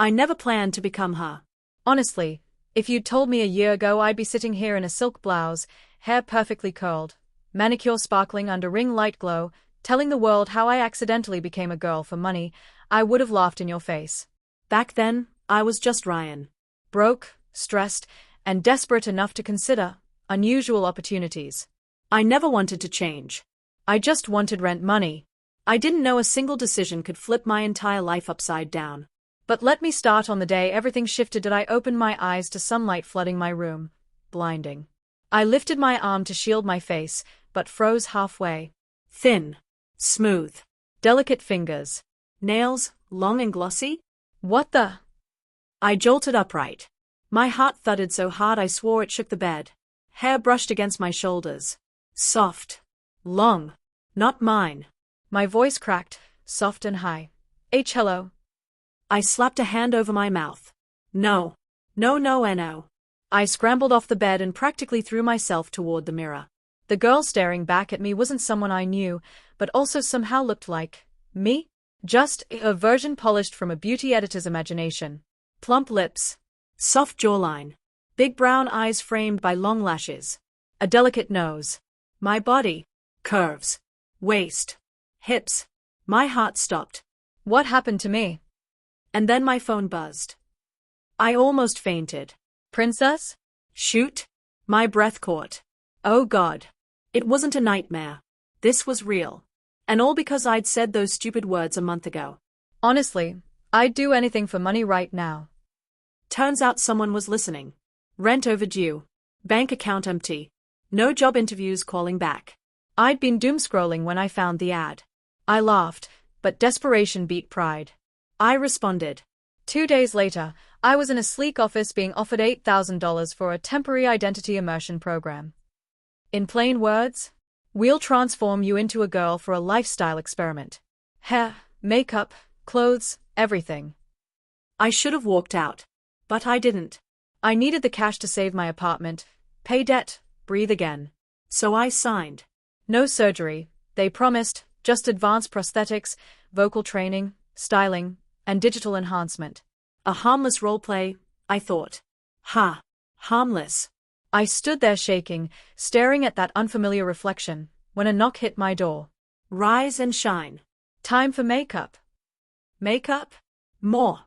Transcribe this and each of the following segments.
I never planned to become her. Honestly, if you'd told me a year ago I'd be sitting here in a silk blouse, hair perfectly curled, manicure sparkling under ring light glow, telling the world how I accidentally became a girl for money, I would have laughed in your face. Back then, I was just Ryan. Broke, stressed, and desperate enough to consider unusual opportunities. I never wanted to change. I just wanted rent money. I didn't know a single decision could flip my entire life upside down. But let me start on the day everything shifted. Did I opened my eyes to sunlight flooding my room, blinding. I lifted my arm to shield my face, but froze halfway. Thin. Smooth. Delicate fingers. Nails, long and glossy? What the? I jolted upright. My heart thudded so hard I swore it shook the bed. Hair brushed against my shoulders. Soft. Long. Not mine. My voice cracked, soft and high. Hello. I slapped a hand over my mouth. No. No, no, no. I scrambled off the bed and practically threw myself toward the mirror. The girl staring back at me wasn't someone I knew, but also somehow looked like me. Just a version polished from a beauty editor's imagination. Plump lips. Soft jawline. Big brown eyes framed by long lashes. A delicate nose. My body. Curves. Waist. Hips. My heart stopped. What happened to me? And then my phone buzzed. I almost fainted. Princess? Shoot. My breath caught. Oh God. It wasn't a nightmare. This was real. And all because I'd said those stupid words a month ago. Honestly, I'd do anything for money right now. Turns out someone was listening. Rent overdue. Bank account empty. No job interviews calling back. I'd been doom-scrolling when I found the ad. I laughed, but desperation beat pride. I responded. 2 days later, I was in a sleek office being offered $8,000 for a temporary identity immersion program. In plain words, we'll transform you into a girl for a lifestyle experiment. Hair, makeup, clothes, everything. I should have walked out. But I didn't. I needed the cash to save my apartment, pay debt, breathe again. So I signed. No surgery, they promised, just advanced prosthetics, vocal training, styling, and digital enhancement. A harmless roleplay, I thought. Ha. Harmless. I stood there shaking, staring at that unfamiliar reflection, when a knock hit my door. Rise and shine. Time for makeup. Makeup? More.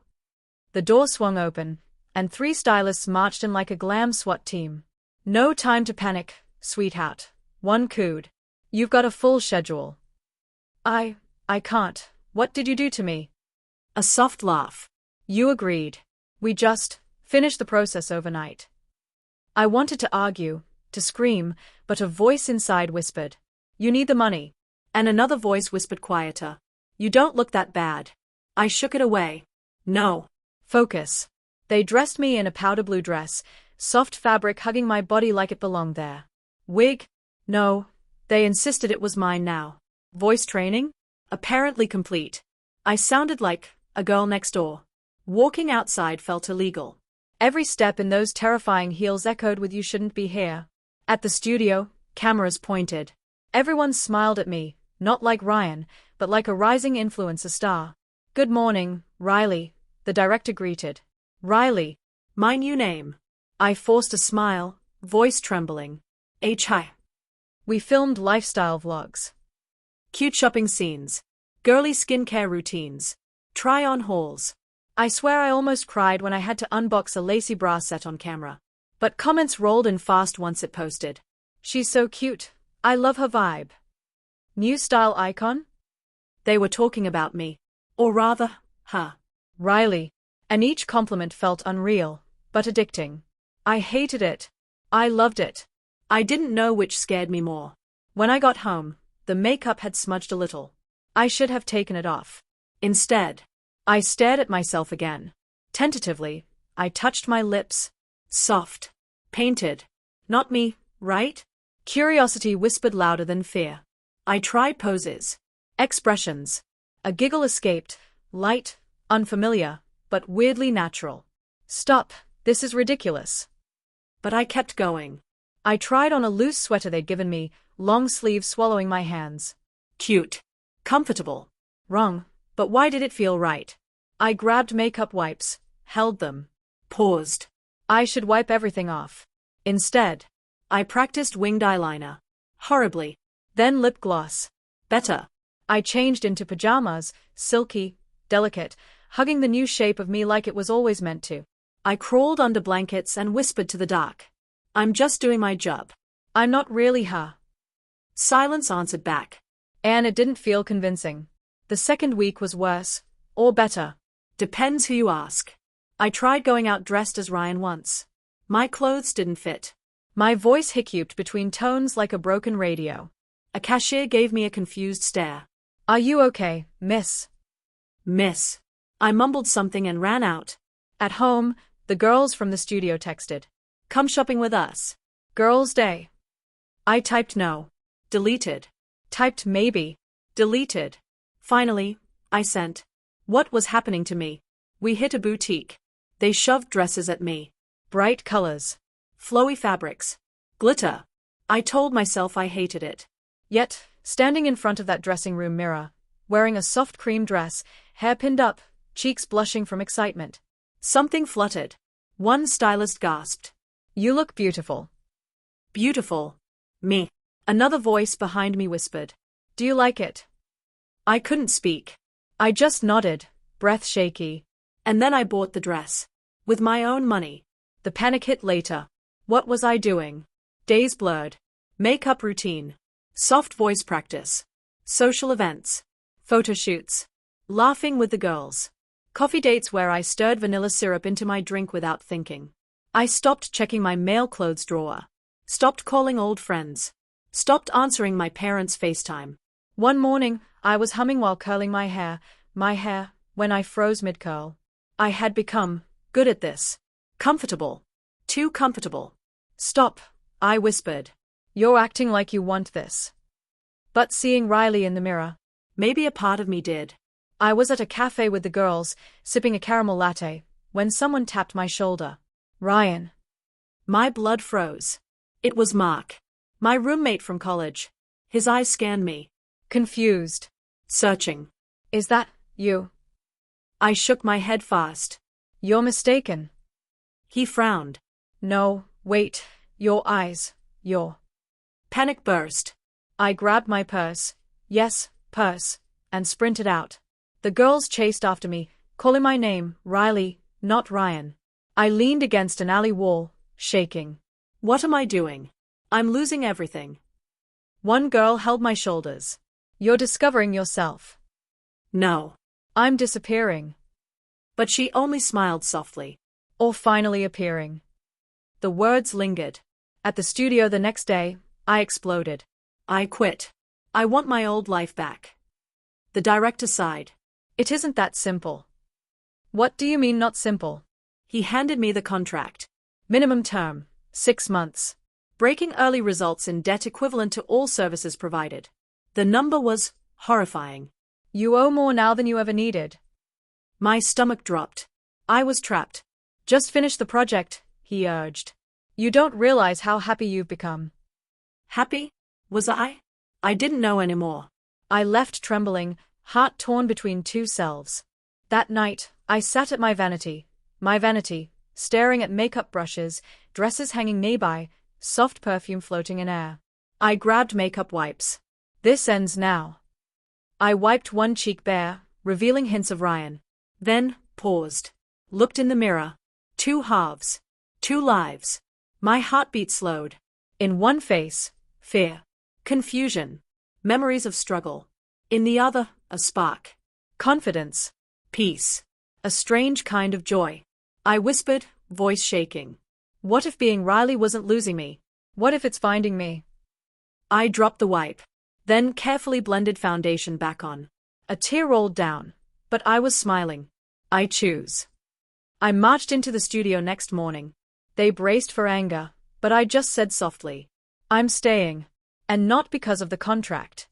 The door swung open, and 3 stylists marched in like a glam SWAT team. No time to panic, sweetheart. One cooed. You've got a full schedule. I can't. What did you do to me? A soft laugh. You agreed. We just finished the process overnight. I wanted to argue, to scream, but a voice inside whispered, you need the money. And another voice whispered quieter, you don't look that bad. I shook it away. No. Focus. They dressed me in a powder blue dress, soft fabric hugging my body like it belonged there. Wig? No. They insisted it was mine now. Voice training? Apparently complete. I sounded like a girl next door. Walking outside felt illegal. Every step in those terrifying heels echoed with you shouldn't be here. At the studio, cameras pointed. Everyone smiled at me, not like Ryan, but like a rising influencer star. Good morning, Riley, the director greeted. Riley. My new name. I forced a smile, voice trembling. Hi. We filmed lifestyle vlogs. Cute shopping scenes. Girly skincare routines. Try-on hauls. I swear I almost cried when I had to unbox a lacy bra set on camera. But comments rolled in fast once it posted. She's so cute. I love her vibe. New style icon? They were talking about me. Or rather, her. Riley. And each compliment felt unreal, but addicting. I hated it. I loved it. I didn't know which scared me more. When I got home, the makeup had smudged a little. I should have taken it off. Instead, I stared at myself again. Tentatively, I touched my lips. Soft. Painted. Not me, right? Curiosity whispered louder than fear. I tried poses. Expressions. A giggle escaped, light, unfamiliar, but weirdly natural. Stop, this is ridiculous. But I kept going. I tried on a loose sweater they'd given me, long sleeves swallowing my hands. Cute. Comfortable. Wrong, but why did it feel right? I grabbed makeup wipes, held them, paused. I should wipe everything off. Instead, I practiced winged eyeliner. Horribly. then lip gloss. Better. I changed into pajamas, silky, delicate, hugging the new shape of me like it was always meant to. I crawled under blankets and whispered to the dark. I'm just doing my job. I'm not really her. Silence answered back. And it didn't feel convincing. The second week was worse, or better. Depends who you ask. I tried going out dressed as Ryan once. My clothes didn't fit. My voice hiccuped between tones like a broken radio. A cashier gave me a confused stare. Are you okay, miss? Miss. I mumbled something and ran out. At home, the girls from the studio texted. Come shopping with us. Girls' Day. I typed no. Deleted. Typed maybe. Deleted. Finally, I sent. What was happening to me? We hit a boutique. They shoved dresses at me. Bright colors. Flowy fabrics. Glitter. I told myself I hated it. Yet, standing in front of that dressing room mirror, wearing a soft cream dress, hair pinned up, cheeks blushing from excitement. Something fluttered. One stylist gasped. You look beautiful. Beautiful. Me. Another voice behind me whispered. Do you like it? I couldn't speak. I just nodded, breath shaky. And then I bought the dress. With my own money. The panic hit later. What was I doing? Days blurred. Makeup routine. Soft voice practice. Social events. Photo shoots. Laughing with the girls. Coffee dates where I stirred vanilla syrup into my drink without thinking. I stopped checking my male clothes drawer. Stopped calling old friends. Stopped answering my parents' FaceTime. One morning, I was humming while curling my hair, when I froze mid-curl. I had become good at this. Comfortable. Too comfortable. Stop, I whispered. You're acting like you want this. But seeing Riley in the mirror. Maybe a part of me did. I was at a cafe with the girls, sipping a caramel latte, when someone tapped my shoulder. Ryan. My blood froze. It was Mark. My roommate from college. His eyes scanned me. Confused. Searching. Is that you? I shook my head fast. You're mistaken. He frowned. No, wait, your eyes, your. Panic burst. I grabbed my purse, yes, purse, and sprinted out. The girls chased after me, calling my name, Riley, not Ryan. I leaned against an alley wall, shaking. What am I doing? I'm losing everything. One girl held my shoulders. You're discovering yourself. No. I'm disappearing. But she only smiled softly. Or finally appearing. The words lingered. At the studio the next day, I exploded. I quit. I want my old life back. The director sighed. It isn't that simple. What do you mean not simple? He handed me the contract. Minimum term, 6 months. Breaking early results in debt equivalent to all services provided. The number was horrifying. You owe more now than you ever needed. My stomach dropped. I was trapped. Just finish the project, he urged. You don't realize how happy you've become. Happy? Was I? I didn't know anymore. I left trembling, heart torn between two selves. That night, I sat at my vanity, staring at makeup brushes, dresses hanging nearby, soft perfume floating in air. I grabbed makeup wipes. This ends now. I wiped one cheek bare, revealing hints of Ryan. Then, paused. Looked in the mirror. 2 halves. 2 lives. My heartbeat slowed. In one face, fear. Confusion. Memories of struggle. In the other, a spark. Confidence. Peace. A strange kind of joy. I whispered, voice shaking. What if being Riley wasn't losing me? What if it's finding me? I dropped the wipe. Then carefully blended foundation back on. A tear rolled down. But I was smiling. I choose. I marched into the studio next morning. They braced for anger, but I just said softly, I'm staying. And not because of the contract.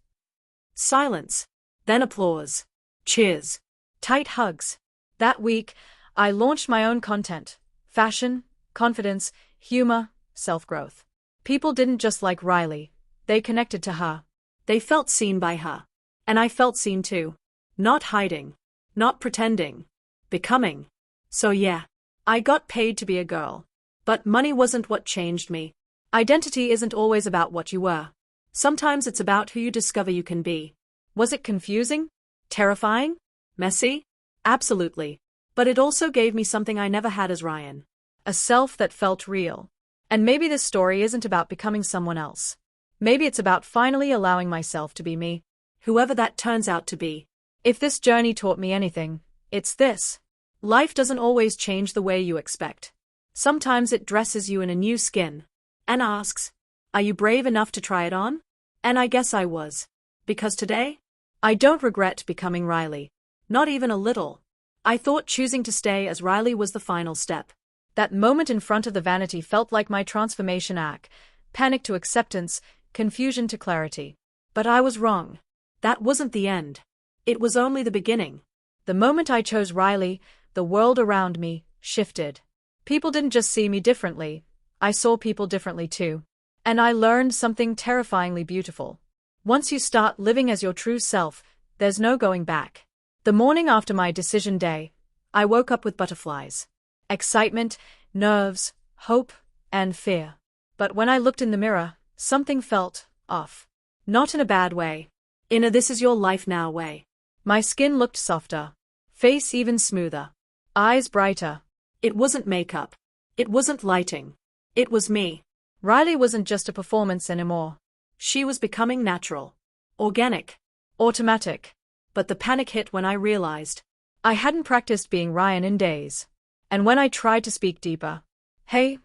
Silence. Then applause. Cheers. Tight hugs. That week, I launched my own content. Fashion, confidence, humor, self-growth. People didn't just like Riley. They connected to her. They felt seen by her. And I felt seen too. Not hiding. Not pretending. Becoming. So yeah, I got paid to be a girl. But money wasn't what changed me. Identity isn't always about what you were. Sometimes it's about who you discover you can be. Was it confusing? Terrifying? Messy? Absolutely. But it also gave me something I never had as Ryan. A self that felt real. And maybe this story isn't about becoming someone else. Maybe it's about finally allowing myself to be me. Whoever that turns out to be. If this journey taught me anything, it's this. Life doesn't always change the way you expect. Sometimes it dresses you in a new skin. And asks, are you brave enough to try it on? And I guess I was. Because today, I don't regret becoming Riley. Not even a little. I thought choosing to stay as Riley was the final step. That moment in front of the vanity felt like my transformation arc. Panic to acceptance, confusion to clarity. But I was wrong. That wasn't the end. It was only the beginning. The moment I chose Riley, the world around me shifted. People didn't just see me differently, I saw people differently too. And I learned something terrifyingly beautiful. Once you start living as your true self, there's no going back. The morning after my decision day, I woke up with butterflies. Excitement, nerves, hope, and fear. But when I looked in the mirror, something felt off. Not in a bad way. In a this is your life now way. My skin looked softer. Face even smoother. Eyes brighter. It wasn't makeup. It wasn't lighting. It was me. Riley wasn't just a performance anymore. She was becoming natural. Organic. Automatic. But the panic hit when I realized. I hadn't practiced being Ryan in days. And when I tried to speak deeper. Hey,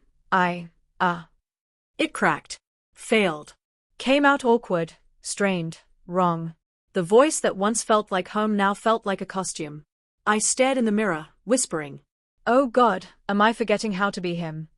It cracked. Failed. Came out awkward, strained, wrong. The voice that once felt like home now felt like a costume. I stared in the mirror, whispering. Oh God, am I forgetting how to be him?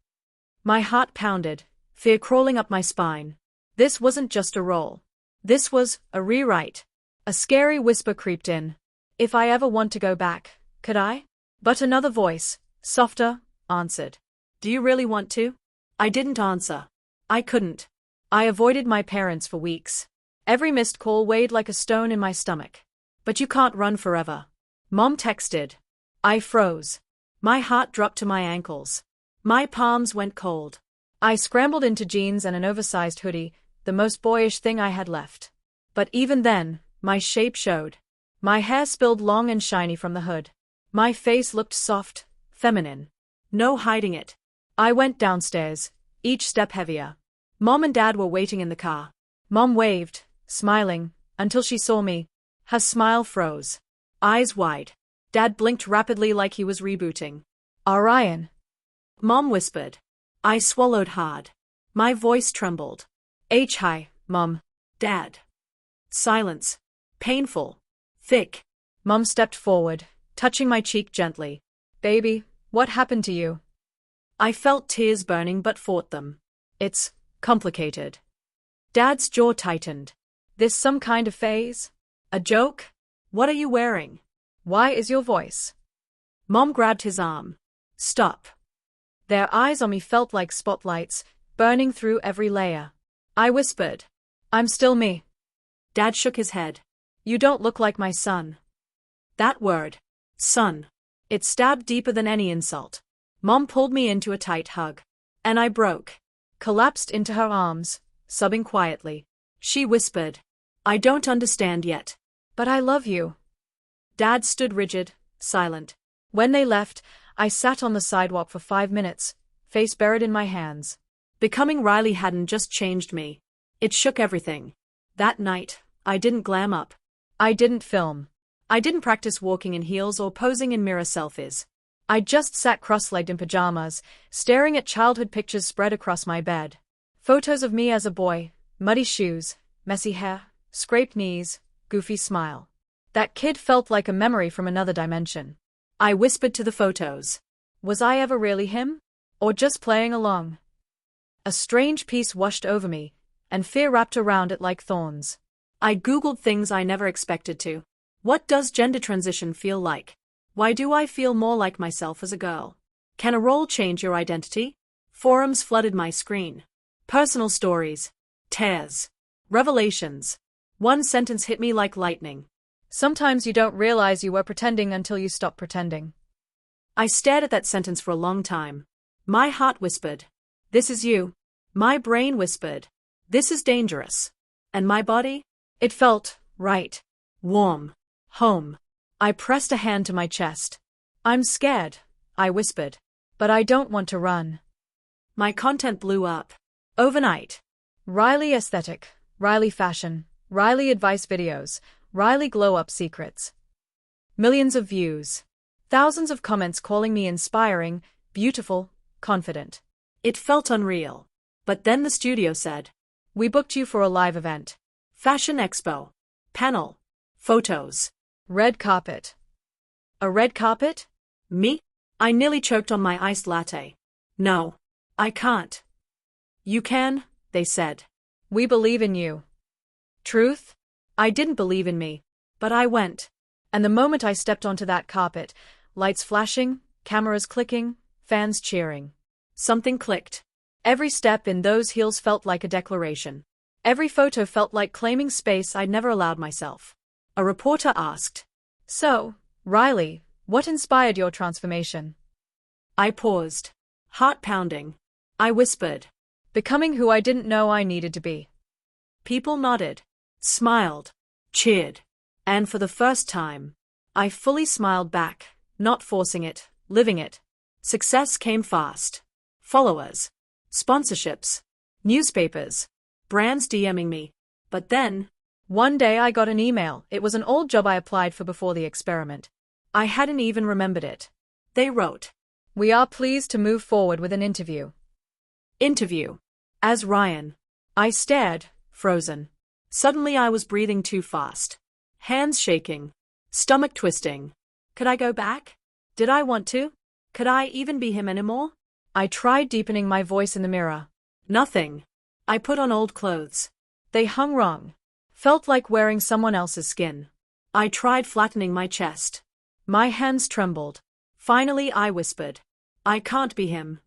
My heart pounded, fear crawling up my spine. This wasn't just a role. This was a rewrite. A scary whisper creeped in. If I ever want to go back, could I? But another voice, softer, answered. Do you really want to? I didn't answer. I couldn't. I avoided my parents for weeks. Every missed call weighed like a stone in my stomach. But you can't run forever. Mom texted. I froze. My heart dropped to my ankles. My palms went cold. I scrambled into jeans and an oversized hoodie, the most boyish thing I had left. But even then, my shape showed. My hair spilled long and shiny from the hood. My face looked soft, feminine. No hiding it. I went downstairs, each step heavier. Mom and Dad were waiting in the car. Mom waved, smiling, until she saw me. Her smile froze. Eyes wide. Dad blinked rapidly like he was rebooting. Ryan. Mom whispered. I swallowed hard. My voice trembled. Hi, Mom. Dad. Silence. Painful. Thick. Mom stepped forward, touching my cheek gently. Baby, what happened to you? I felt tears burning but fought them. It's complicated. Dad's jaw tightened. This some kind of phase? A joke? What are you wearing? Why is your voice? Mom grabbed his arm. Stop. Their eyes on me felt like spotlights, burning through every layer. I whispered. I'm still me. Dad shook his head. You don't look like my son. That word. Son. It stabbed deeper than any insult. Mom pulled me into a tight hug. And I broke. Collapsed into her arms, sobbing quietly. She whispered. I don't understand yet. But I love you. Dad stood rigid, silent. When they left, I sat on the sidewalk for 5 minutes, face buried in my hands. Becoming Riley hadn't just changed me. It shook everything. That night, I didn't glam up. I didn't film. I didn't practice walking in heels or posing in mirror selfies. I just sat cross-legged in pajamas, staring at childhood pictures spread across my bed. Photos of me as a boy, muddy shoes, messy hair, scraped knees, goofy smile. That kid felt like a memory from another dimension. I whispered to the photos. Was I ever really him? Or just playing along? A strange peace washed over me, and fear wrapped around it like thorns. I Googled things I never expected to. What does gender transition feel like? Why do I feel more like myself as a girl? Can a role change your identity? Forums flooded my screen. Personal stories. Tears. Revelations. One sentence hit me like lightning. Sometimes you don't realize you were pretending until you stop pretending. I stared at that sentence for a long time. My heart whispered, "This is you." My brain whispered, "This is dangerous." And my body? It felt right. Warm. Home. I pressed a hand to my chest. "I'm scared," I whispered. "But I don't want to run." My content blew up. Overnight. Riley aesthetic, Riley fashion, Riley advice videos, Riley glow-up secrets. Millions of views. Thousands of comments calling me inspiring, beautiful, confident. It felt unreal. But then the studio said, "We booked you for a live event. Fashion expo. Panel. Photos. Red carpet." A red carpet? Me? I nearly choked on my iced latte. "No. I can't." "You can," they said. "We believe in you." Truth? I didn't believe in me. But I went. And the moment I stepped onto that carpet, lights flashing, cameras clicking, fans cheering. Something clicked. Every step in those heels felt like a declaration. Every photo felt like claiming space I'd never allowed myself. A reporter asked, "So, Riley, what inspired your transformation?" I paused. Heart pounding. I whispered, "Becoming who I didn't know I needed to be." People nodded, smiled, cheered. And for the first time, I fully smiled back, not forcing it, living it. Success came fast. Followers. Sponsorships. Newspapers. Brands DMing me. But then, one day I got an email. It was an old job I applied for before the experiment. I hadn't even remembered it. They wrote, "We are pleased to move forward with an interview." Interview. As Ryan. I stared, frozen. Suddenly I was breathing too fast. Hands shaking. Stomach twisting. Could I go back? Did I want to? Could I even be him anymore? I tried deepening my voice in the mirror. Nothing. I put on old clothes. They hung wrong. Felt like wearing someone else's skin. I tried flattening my chest. My hands trembled. Finally I whispered, "I can't be him."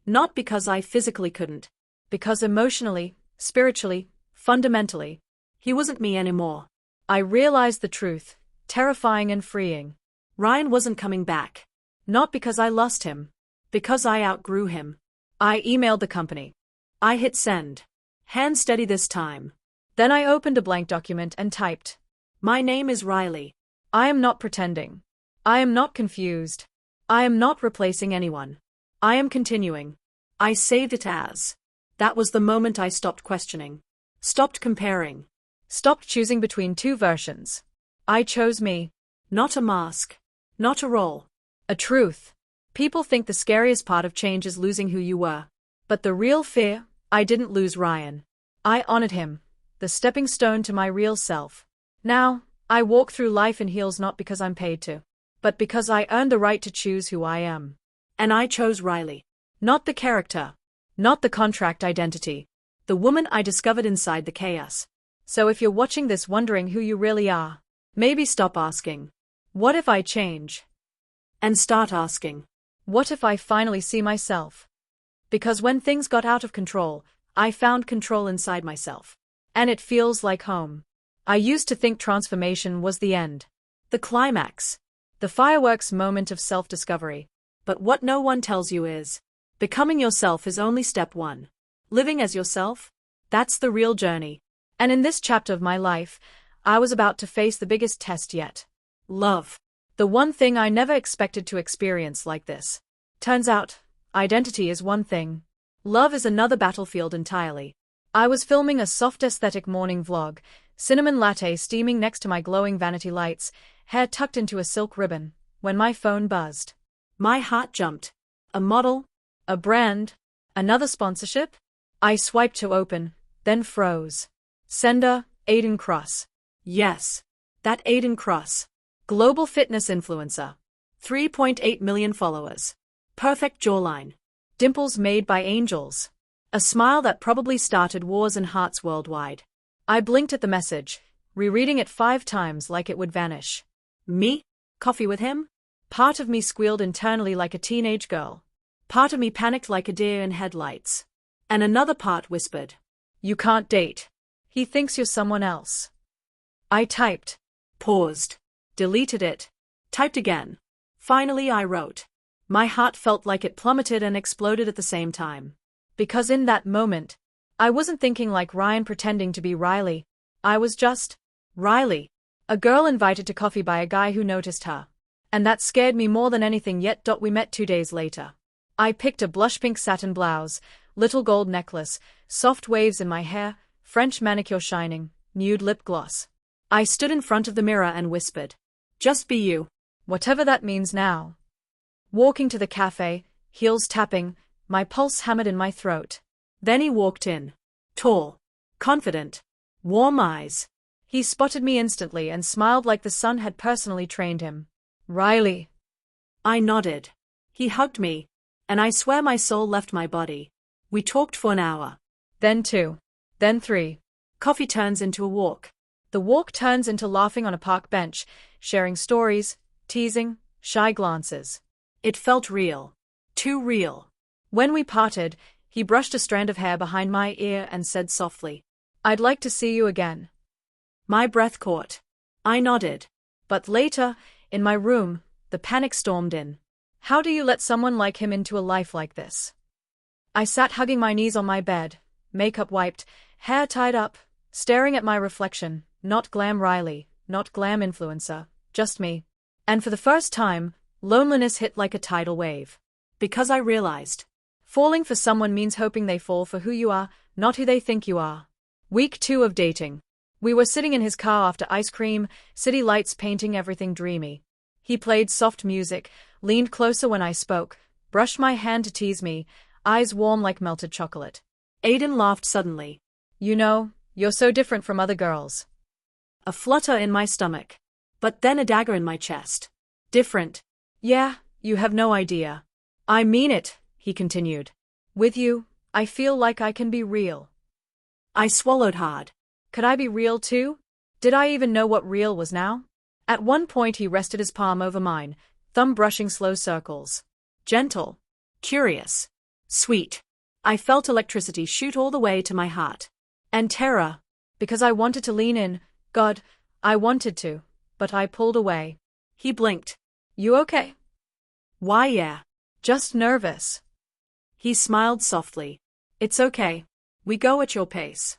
Not because I physically couldn't. Because emotionally, spiritually, fundamentally, he wasn't me anymore. I realized the truth, terrifying and freeing. Ryan wasn't coming back. Not because I lost him. Because I outgrew him. I emailed the company. I hit send. Hand steady this time. Then I opened a blank document and typed, "My name is Riley. I am not pretending. I am not confused. I am not replacing anyone. I am continuing." I saved it as. That was the moment I stopped questioning. Stopped comparing. Stopped choosing between two versions. I chose me. Not a mask. Not a role. A truth. People think the scariest part of change is losing who you were. But the real fear, I didn't lose Ryan. I honored him. The stepping stone to my real self. Now, I walk through life in heels not because I'm paid to, but because I earned the right to choose who I am. And I chose Riley. Not the character. Not the contract identity. The woman I discovered inside the chaos. So if you're watching this wondering who you really are, maybe stop asking, "What if I change?" And start asking, "What if I finally see myself?" Because when things got out of control, I found control inside myself. And it feels like home. I used to think transformation was the end. The climax. The fireworks moment of self-discovery. But what no one tells you is, becoming yourself is only step one. Living as yourself? That's the real journey. And in this chapter of my life, I was about to face the biggest test yet. Love. The one thing I never expected to experience like this. Turns out, identity is one thing. Love is another battlefield entirely. I was filming a soft aesthetic morning vlog, cinnamon latte steaming next to my glowing vanity lights, hair tucked into a silk ribbon, when my phone buzzed. My heart jumped. A model? A brand? Another sponsorship? I swiped to open, then froze. Sender, Aiden Cross. Yes. That Aiden Cross. Global fitness influencer. 3.8 million followers. Perfect jawline. Dimples made by angels. A smile that probably started wars and hearts worldwide. I blinked at the message, rereading it 5 times like it would vanish. Me? Coffee with him? Part of me squealed internally like a teenage girl. Part of me panicked like a deer in headlights. And another part whispered, "You can't date. He thinks you're someone else." I typed. Paused. Deleted it. Typed again. Finally I wrote, My heart felt like it plummeted and exploded at the same time. Because in that moment, I wasn't thinking like Ryan pretending to be Riley. I was just Riley, a girl invited to coffee by a guy who noticed her. And that scared me more than anything yet. We met 2 days later. I picked a blush pink satin blouse, little gold necklace, soft waves in my hair, French manicure shining, nude lip gloss. I stood in front of the mirror and whispered, "Just be you." Whatever that means now. Walking to the cafe, heels tapping, my pulse hammered in my throat. Then he walked in. Tall, confident, warm eyes. He spotted me instantly and smiled like the sun had personally trained him. Riley. I nodded. He hugged me, and I swear my soul left my body. We talked for an hour. Then 2. Then 3. Coffee turns into a walk. The walk turns into laughing on a park bench, sharing stories, teasing, shy glances. It felt real. Too real. When we parted, he brushed a strand of hair behind my ear and said softly, "I'd like to see you again." My breath caught. I nodded. But later, in my room, the panic stormed in. How do you let someone like him into a life like this? I sat hugging my knees on my bed, makeup wiped, hair tied up, staring at my reflection, not glam Riley, not glam influencer, just me. And for the first time, loneliness hit like a tidal wave. Because I realized, falling for someone means hoping they fall for who you are, not who they think you are. Week 2 of dating. We were sitting in his car after ice cream, city lights painting everything dreamy. He played soft music, leaned closer when I spoke, brushed my hand to tease me, eyes warm like melted chocolate. Aiden laughed suddenly. You know, you're so different from other girls. A flutter in my stomach. But then a dagger in my chest. Different. Yeah, you have no idea. I mean it, he continued. With you, I feel like I can be real. I swallowed hard. Could I be real too? Did I even know what real was now? At one point he rested his palm over mine, thumb brushing slow circles. Gentle. Curious. Sweet. I felt electricity shoot all the way to my heart. And terror. Because I wanted to lean in, God, I wanted to, but I pulled away. He blinked. You okay? Why, yeah. Just nervous. He smiled softly. It's okay. We go at your pace.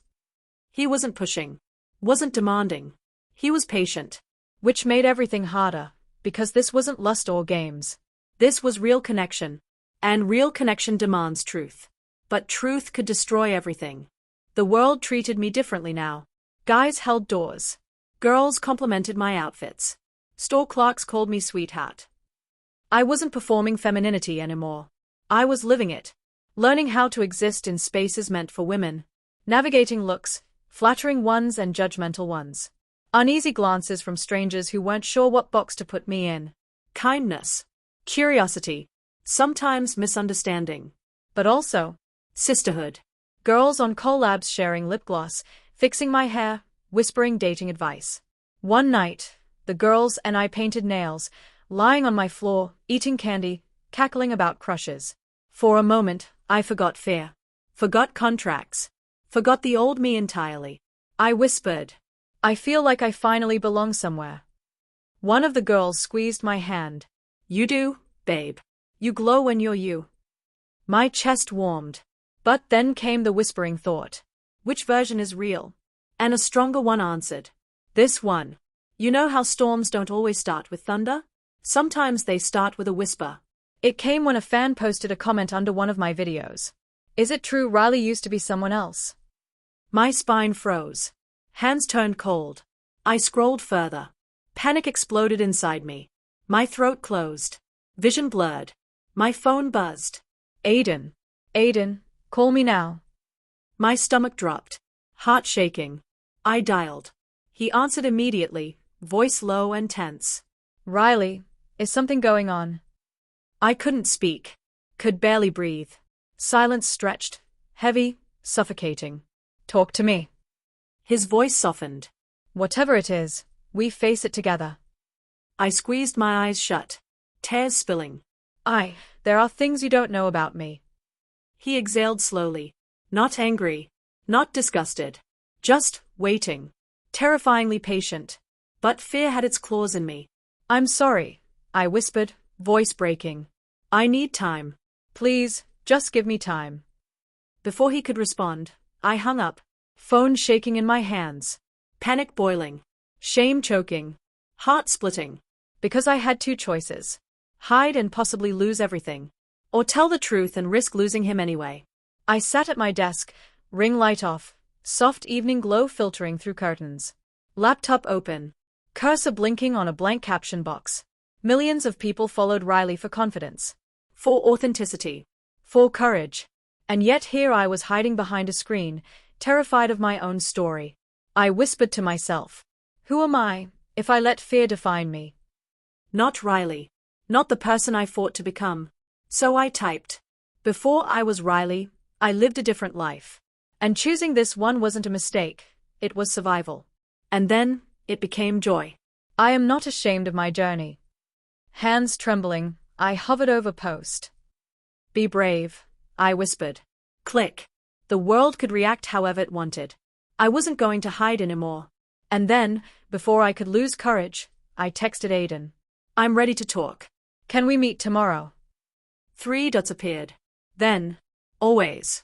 He wasn't pushing. Wasn't demanding. He was patient. Which made everything harder, because this wasn't lust or games. This was real connection. And real connection demands truth. But truth could destroy everything. The world treated me differently now. Guys held doors. Girls complimented my outfits. Store clerks called me sweetheart. I wasn't performing femininity anymore. I was living it. Learning how to exist in spaces meant for women. Navigating looks, flattering ones and judgmental ones. Uneasy glances from strangers who weren't sure what box to put me in. Kindness. Curiosity. Sometimes misunderstanding. But also, sisterhood. Girls on collabs sharing lip gloss, fixing my hair, whispering dating advice. One night, the girls and I painted nails, lying on my floor, eating candy, cackling about crushes. For a moment, I forgot fear. Forgot contracts. Forgot the old me entirely. I whispered, I feel like I finally belong somewhere. One of the girls squeezed my hand. You do, babe. You glow when you're you. My chest warmed. But then came the whispering thought. Which version is real? And a stronger one answered. This one. You know how storms don't always start with thunder? Sometimes they start with a whisper. It came when a fan posted a comment under one of my videos. Is it true Riley used to be someone else? My spine froze. Hands turned cold. I scrolled further. Panic exploded inside me. My throat closed. Vision blurred. My phone buzzed. Aiden. Aiden, call me now. My stomach dropped. Heart shaking. I dialed. He answered immediately, voice low and tense. Riley, is something going on? I couldn't speak. Could barely breathe. Silence stretched. Heavy, suffocating. Talk to me. His voice softened. Whatever it is, we face it together. I squeezed my eyes shut. Tears spilling. There are things you don't know about me. He exhaled slowly. Not angry. Not disgusted. Just waiting. Terrifyingly patient. But fear had its claws in me. I'm sorry, I whispered, voice breaking. I need time. Please, just give me time. Before he could respond, I hung up, Phone shaking in my hands. panic boiling, Shame choking. heart splitting. Because I had two choices. Hide and possibly lose everything. Or tell the truth and risk losing him anyway. I sat at my desk, ring light off, soft evening glow filtering through curtains. Laptop open. Cursor blinking on a blank caption box. Millions of people followed Riley for confidence. For authenticity. For courage. And yet here I was hiding behind a screen, terrified of my own story. I whispered to myself. Who am I, if I let fear define me? Not Riley. Not the person I fought to become. So I typed. Before I was Riley, I lived a different life. And choosing this one wasn't a mistake, it was survival. And then, it became joy. I am not ashamed of my journey. Hands trembling, I hovered over post. Be brave, I whispered. Click. The world could react however it wanted. I wasn't going to hide anymore. And then, before I could lose courage, I texted Aiden. I'm ready to talk. Can we meet tomorrow? 3 dots appeared. Then, always.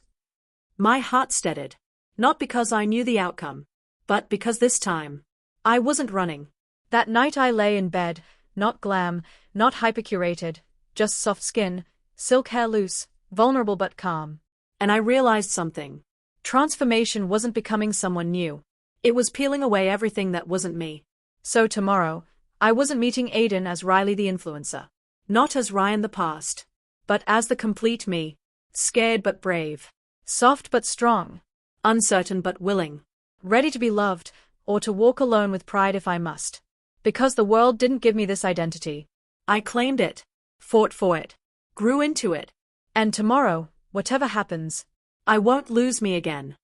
My heart steadied. Not because I knew the outcome, but because this time, I wasn't running. That night I lay in bed, not glam, not hyper-curated, just soft skin, silk hair loose, vulnerable but calm. And I realized something. Transformation wasn't becoming someone new. It was peeling away everything that wasn't me. So tomorrow, I wasn't meeting Aiden as Riley the influencer. Not as Ryan the past. But as the complete me. Scared but brave. Soft but strong. Uncertain but willing. Ready to be loved, or to walk alone with pride if I must. Because the world didn't give me this identity. I claimed it. Fought for it. Grew into it. And tomorrow, whatever happens, I won't lose me again.